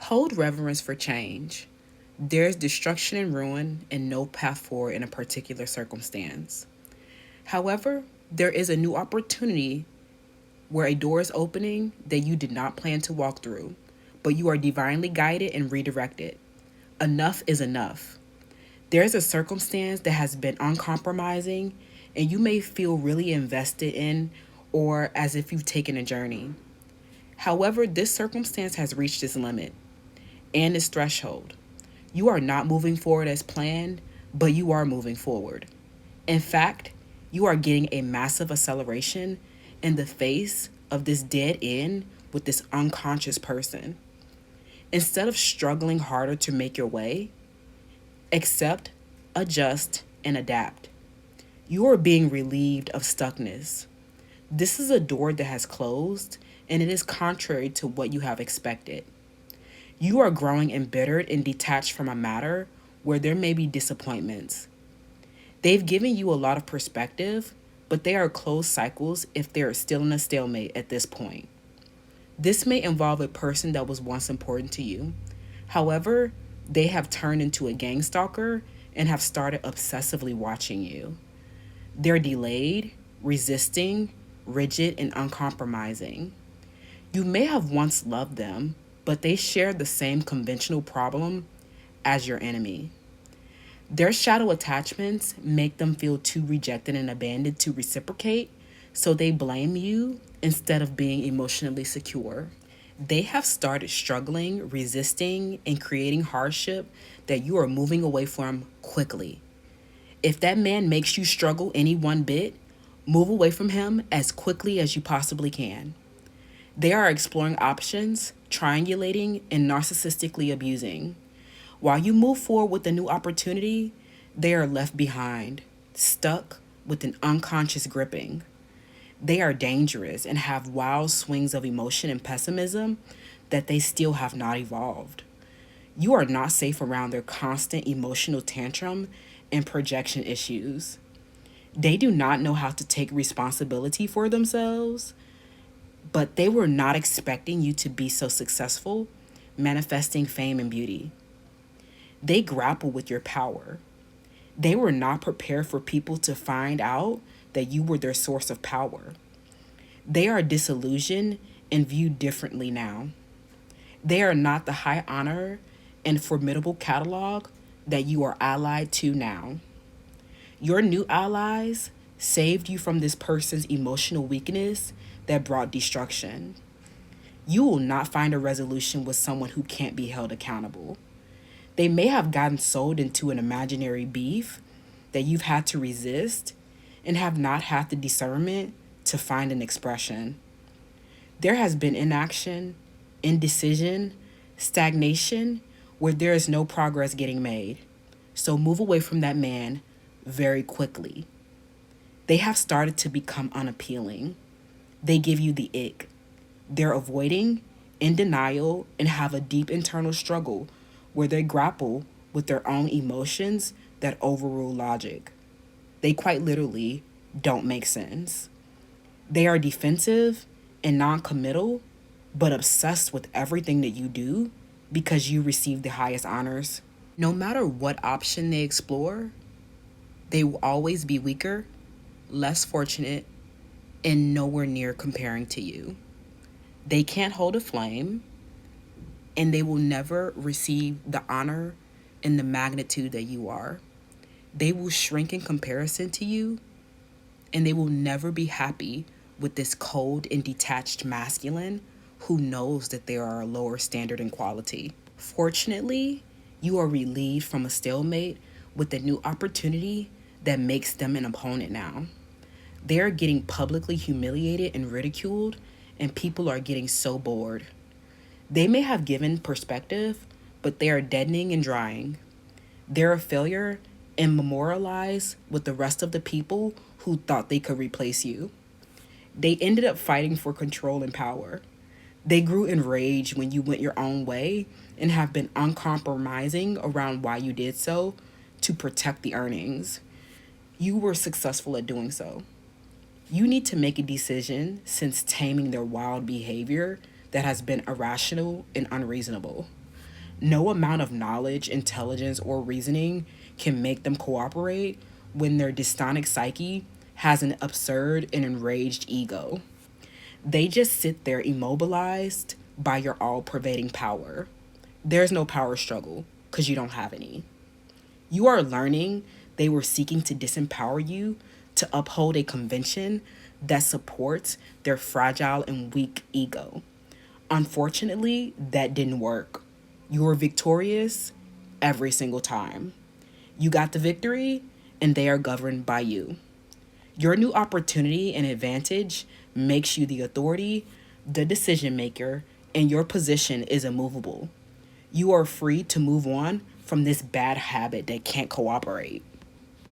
Hold reverence for change. There's destruction and ruin and no path forward in a particular circumstance. However, there is a new opportunity where a door is opening that you did not plan to walk through, but you are divinely guided and redirected. Enough is enough. There's a circumstance that has been uncompromising, and you may feel really invested in or as if you've taken a journey. However, this circumstance has reached its limit and its threshold. You are not moving forward as planned, but you are moving forward. In fact, you are getting a massive acceleration in the face of this dead end with this unconscious person. Instead of struggling harder to make your way, accept, adjust, and adapt. You are being relieved of stuckness. This is a door that has closed, and it is contrary to what you have expected. You are growing embittered and detached from a matter where there may be disappointments. They've given you a lot of perspective, but they are closed cycles if they are still in a stalemate at this point. This may involve a person that was once important to you. However, they have turned into a gang stalker and have started obsessively watching you. They're delayed, resisting, rigid, and uncompromising. You may have once loved them, but they share the same conventional problem as your enemy. Their shadow attachments make them feel too rejected and abandoned to reciprocate, so they blame you instead of being emotionally secure. They have started struggling, resisting, and creating hardship that you are moving away from quickly. If that man makes you struggle any one bit, move away from him as quickly as you possibly can. They are exploring options, triangulating, and narcissistically abusing. While you move forward with a new opportunity, they are left behind, stuck with an unconscious gripping. They are dangerous and have wild swings of emotion and pessimism that they still have not evolved. You are not safe around their constant emotional tantrum and projection issues. They do not know how to take responsibility for themselves, but they were not expecting you to be so successful, manifesting fame and beauty. They grapple with your power. They were not prepared for people to find out that you were their source of power. They are disillusioned and viewed differently now. They are not the high honor and formidable catalog that you are allied to now. Your new allies saved you from this person's emotional weakness that brought destruction. You will not find a resolution with someone who can't be held accountable. They may have gotten sold into an imaginary beef that you've had to resist and have not had the discernment to find an expression. There has been inaction, indecision, stagnation where there is no progress getting made. So move away from that man very quickly. They have started to become unappealing. They give you the ick. They're avoiding, in denial, and have a deep internal struggle where they grapple with their own emotions that overrule logic. They quite literally don't make sense. They are defensive and non-committal, but obsessed with everything that you do because you receive the highest honors. No matter what option they explore, they will always be weaker, less fortunate, and nowhere near comparing to you. They can't hold a flame, and they will never receive the honor and the magnitude that you are. They will shrink in comparison to you, and they will never be happy with this cold and detached masculine who knows that they are a lower standard in quality. Fortunately, you are relieved from a stalemate with a new opportunity that makes them an opponent now. They are getting publicly humiliated and ridiculed, and people are getting so bored. They may have given perspective, but they are deadening and drying. They're a failure and memorialized with the rest of the people who thought they could replace you. They ended up fighting for control and power. They grew enraged when you went your own way and have been uncompromising around why you did so to protect the earnings. You were successful at doing so. You need to make a decision since taming their wild behavior that has been irrational and unreasonable. No amount of knowledge, intelligence, or reasoning can make them cooperate when their dystonic psyche has an absurd and enraged ego. They just sit there immobilized by your all pervading power. There's no power struggle because you don't have any. You are learning they were seeking to disempower you to uphold a convention that supports their fragile and weak ego. Unfortunately, that didn't work. You were victorious every single time. You got the victory, and they are governed by you. Your new opportunity and advantage makes you the authority, the decision maker, and your position is immovable. You are free to move on from this bad habit that can't cooperate.